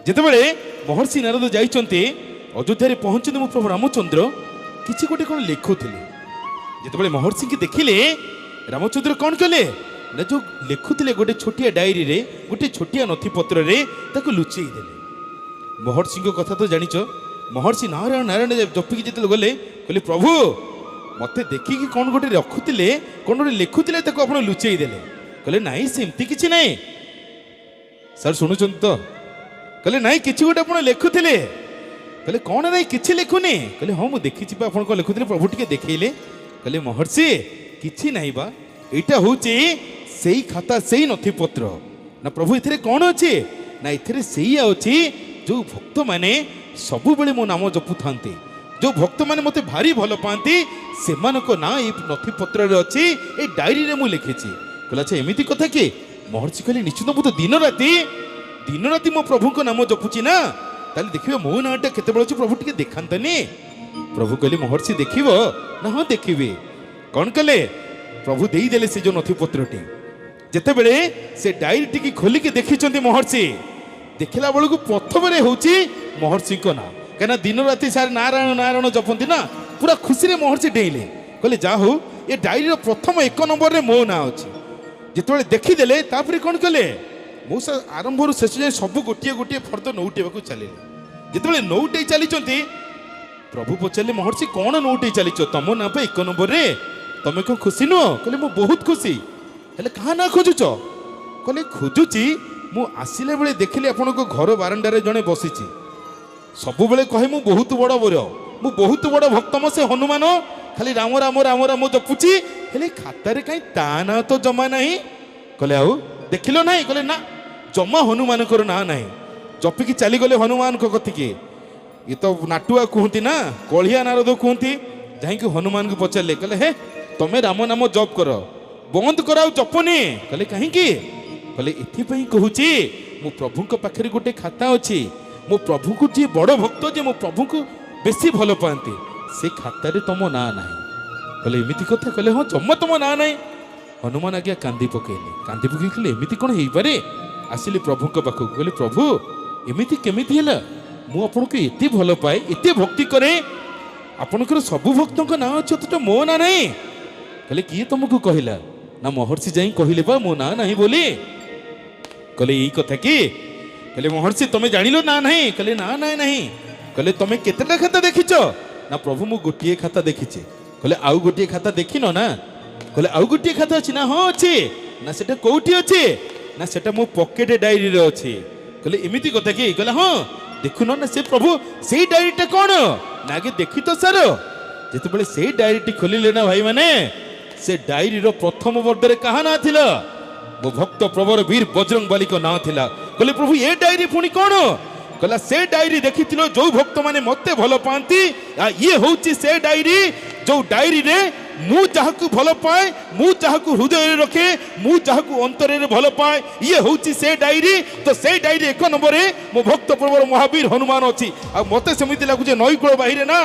যেতবে মহর্ষি নারদ যাই অযোধ্যায় পৌঁছতে মো প্রভু রামচন্দ্র কিছু গোটে কোণ লেখুলে। যেতবে মহর্ষি দেখিলে রামচন্দ্র কণ কলে না যে লেখুলে গোটে ছোটিয়া ডায়েরি রে গোটে ছোটিয়া নথিপত্রে তাকে লুচাই দেলে। মহর্ষি কথা তো জানিছ, মহর্ষি নারায়ণ নারায়ণ জপিকি যেতে গলে কলে প্রভু মতে দেখিকি কোণ গোটে রখুলে কোণ গোটে লেখুলে তাকে আপনার লুচাই দেলে। কলে নাই সেমতি কিছু নাই স্যার শুণুছেন তো? কলে নাই কিছু গোটে আপনার লেখুলে। কলে কଣ ନାଇଁ କିଛି ଲେଖୁନି? କହିଲେ ହଁ ମୁଁ ଦେଖିଛି ବା ଆପଣ କ'ଣ ଲେଖୁଥିଲେ ପ୍ରଭୁ ଟିକେ ଦେଖେଇଲେ। କହିଲେ ମହର୍ଷି କିଛି ନାହିଁ ବା, ଏଇଟା ହେଉଛି ସେଇ ଖାତା ସେଇ ନଥିପତ୍ର। ନା ପ୍ରଭୁ ଏଥିରେ କ'ଣ ଅଛି? ନା ଏଥିରେ ସେଇଆ ଅଛି ଯେଉଁ ଭକ୍ତମାନେ ସବୁବେଳେ ମୋ ନାମ ଜପୁଥାନ୍ତି, ଯେଉଁ ଭକ୍ତମାନେ ମୋତେ ଭାରି ଭଲ ପାଆନ୍ତି ସେମାନଙ୍କ ନାଁ ଏଇ ନଥିପତ୍ରରେ ଅଛି, ଏଇ ଡାଏରୀରେ ମୁଁ ଲେଖିଛି। କହିଲେ ଆଚ୍ଛା ଏମିତି କଥା କି? ମହର୍ଷି କହିଲେ ନିଶ୍ଚିତ ମୁଁ ତ ଦିନ ରାତି ମୋ ପ୍ରଭୁଙ୍କ ନାମ ଜପୁଛି ନା, ତାହେଲେ ଦେଖିବେ ମୋ ନାଁଟା କେତେବେଳେ ଅଛି ପ୍ରଭୁ ଟିକେ ଦେଖାନ୍ତାନି। ପ୍ରଭୁ କହିଲେ ମହର୍ଷି ଦେଖିବ ନା? ହଁ ଦେଖିବି। କ'ଣ କଲେ? ପ୍ରଭୁ ଦେଇଦେଲେ ସେ ଯେଉଁ ନଥିପତ୍ରଟି। ଯେତେବେଳେ ସେ ଡାଏରୀଟିକି ଖୋଲିକି ଦେଖିଛନ୍ତି ମହର୍ଷି, ଦେଖିଲା ବେଳକୁ ପ୍ରଥମରେ ହେଉଛି ମହର୍ଷିଙ୍କ ନାଁ। କାହିଁକିନା ଦିନ ରାତି ସାର୍ ନାରାୟଣ ନାରାୟଣ ଜପନ୍ତି ନା, ପୁରା ଖୁସିରେ ମହର୍ଷି ଡେଇଁଲେ। କହିଲେ ଯାହା ହଉ ଏ ଡାଏରୀର ପ୍ରଥମ 1 ନମ୍ବରରେ ମୋ ନାଁ ଅଛି। ଯେତେବେଳେ ଦେଖିଦେଲେ ତାପରେ କ'ଣ କଲେ? ମୁଁ ଆରମ୍ଭରୁ ଶେଷ ଯାଏ ସବୁ ଗୋଟିଏ ଗୋଟିଏ ଫର୍ଦ୍ଦ ନଉଟେଇବାକୁ ଚାଲିଲେ। ଯେତେବେଳେ ନଉଟେଇ ଚାଲିଛନ୍ତି ପ୍ରଭୁ ପଚାରିଲେ ମହର୍ଷି କ'ଣ ନଉଟେଇ ଚାଲିଛ? ତମ ନାଁ ପାଇଁ 1 ନମ୍ବରରେ, ତମେ କ'ଣ ଖୁସି ନୁହଁ? କହିଲେ ମୁଁ ବହୁତ ଖୁସି। ହେଲେ କାହା ନାଁ ଖୋଜୁଛ? କହିଲେ ଖୋଜୁଛି ମୁଁ ଆସିଲା ବେଳେ ଦେଖିଲି ଆପଣଙ୍କ ଘର ବାରଣ୍ଡାରେ ଜଣେ ବସିଛି, ସବୁବେଳେ କହେ ମୁଁ ବହୁତ ବଡ଼ ବର, ମୁଁ ବହୁତ ବଡ଼ ଭକ୍ତମ, ସେ ହନୁମାନ ଖାଲି ରାମ ରାମ ରାମ ରାମ ଜପୁଛି, ହେଲେ ଖାତାରେ କାହିଁ ତା ନାଁ ତ ଜମା ନାହିଁ। କହିଲେ ଆଉ ଦେଖିଲ ନାହିଁ? କହିଲେ ନା ଜମା ହନୁମାନଙ୍କର ନାଁ ନାହିଁ। ଜପିକି ଚାଲିଗଲେ ହନୁମାନଙ୍କ କତିକି। ଇଏ ତ ନାଟୁଆ କୁହନ୍ତି ନା, କଳିଆ ନାରଦ କୁହନ୍ତି। ଯାଇକି ହନୁମାନଙ୍କୁ ପଚାରିଲେ, କହିଲେ ହେ ତମେ ରାମ ନାମ ଜପ କର, ବନ୍ଦ କର ଆଉ ଜପନି। କହିଲେ କାହିଁକି? କହିଲେ ଏଥିପାଇଁ କହୁଛି ମୋ ପ୍ରଭୁଙ୍କ ପାଖରେ ଗୋଟେ ଖାତା ଅଛି, ମୋ ପ୍ରଭୁଙ୍କୁ ଯିଏ ବଡ଼ ଭକ୍ତ, ଯିଏ ମୋ ପ୍ରଭୁଙ୍କୁ ବେଶୀ ଭଲ ପାଆନ୍ତି, ସେ ଖାତାରେ ତମ ନାଁ ନାହିଁ। କହିଲେ ଏମିତି କଥା? କହିଲେ ହଁ ଜମା ତମ ନାଁ ନାହିଁ। ହନୁମାନ ଆଜ୍ଞା କାନ୍ଦି ପକେଇଲେ। କାନ୍ଦି ପକେଇ କହିଲେ ଏମିତି କ'ଣ ହେଇପାରେ? ଆସିଲେ ପ୍ରଭୁଙ୍କ ପାଖକୁ, କହିଲେ ପ୍ରଭୁ ଏମିତି କେମିତି ହେଲା? ମୁଁ ଆପଣଙ୍କୁ ଏତେ ଭଲ ପାଏ, ଏତେ ଭକ୍ତି କରେ, ଆପଣଙ୍କର ସବୁ ଭକ୍ତଙ୍କ ନାଁ ଅଛି ଅଥଚ ମୋ ନାଁ ନାହିଁ। କହିଲେ କିଏ ତମକୁ କହିଲା? ନା ମହର୍ଷି ଯାଇ କହିଲେ ବା ମୋ ନାଁ ନାହିଁ ବୋଲି। କହିଲେ ଏଇ କଥା କି? କହିଲେ ମହର୍ଷି ତମେ ଜାଣିଲ ନାଁ ନାହିଁ? କହିଲେ ନା ନାଇଁ ନାହିଁ। କହିଲେ ତମେ କେତେଟା ଖାତା ଦେଖିଛ? ନା ପ୍ରଭୁ ମୁଁ ଗୋଟିଏ ଖାତା ଦେଖିଛି। କହିଲେ ଆଉ ଗୋଟିଏ ଖାତା ଦେଖିନ ନା? କହିଲେ ଆଉ ଗୋଟିଏ ଖାତା ଅଛି। ନା ହଁ ଅଛି। ନା ସେଟା କୋଉଠି ଅଛି? ନା ସେଟା ମୋ ପକେଟ ଡାଏରୀରେ ଅଛି। କହିଲେ ଏମିତି କଥା କି? କହିଲେ ହଁ ଦେଖୁନ ନା ସେ ପ୍ରଭୁ ସେଇ ଡାଏରୀଟା କ'ଣ? ନା ଆগে ଦେଖି ତ ସାର। ଯେତେବେଳେ ସେଇ ଡାଏରୀଟି ଖୋଲିଲେ ନା ଭାଇମାନେ, ସେ ଡାଏରୀର ପ୍ରଥମ ବର୍ଦ୍ଧରେ କାହା ନାଁ ଥିଲା? ମୋ ଭକ୍ତ ପ୍ରବର ବୀର ବଜରଙ୍ଗ ବାଲିଙ୍କ ନାଁ ଥିଲା। କହିଲେ ପ୍ରଭୁ ଏ ଡାଏରୀ ପୁଣି କ'ଣ? କହିଲା ସେ ଡାଏରୀ ଦେଖିଥିଲ ଯୋଉ ଭକ୍ତମାନେ ମତେ ଭଲ ପାଆନ୍ତି, ଇଏ ହେଉଛି ସେ ଡାଏରୀ ଯୋଉ ଡାଏରୀରେ ମୁଁ ଯାହାକୁ ଭଲ ପାଏ, ମୁଁ ଯାହାକୁ ହୃଦୟରେ ରଖେ, ମୁଁ ଯାହାକୁ ଅନ୍ତରରେ ଭଲ ପାଏ, ଇଏ ହେଉଛି ସେ ଡାଏରୀ। ତ ସେ ଡାଏରୀ 1 ନମ୍ବରରେ ମୋ ଭକ୍ତ ପ୍ରବର ମହାବୀର ହନୁମାନ ଅଛି। ଆଉ ମତେ ସେମିତି ଲାଗୁଛି ନଈକୂଳ ବାହିରେ ନା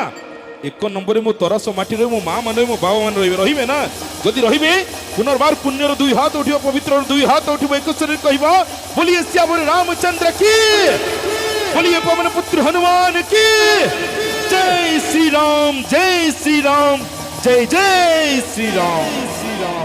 1 ନମ୍ବରରେ ମୋ ତରାସ ମାଟିରେ ମୋ ମା ମାନେ ମୋ ବାବା ମାନେ ରହିବେ ନା। ଯଦି ରହିବେ ପୁନର୍ବାର ପୁଣ୍ୟର 2 ହାତ ଉଠିବ, ପବିତ୍ରର 2 ହାତ ଉଠିବ, ଏକ ସ୍ୱରରେ କହିବ ବୋଲିଏ ଶ୍ୟାମରେ ରାମଚନ୍ଦ୍ର କି, बोलिए पवन पुत्र हनुमान की जय श्री राम, जय श्री राम, जय जय श्री राम।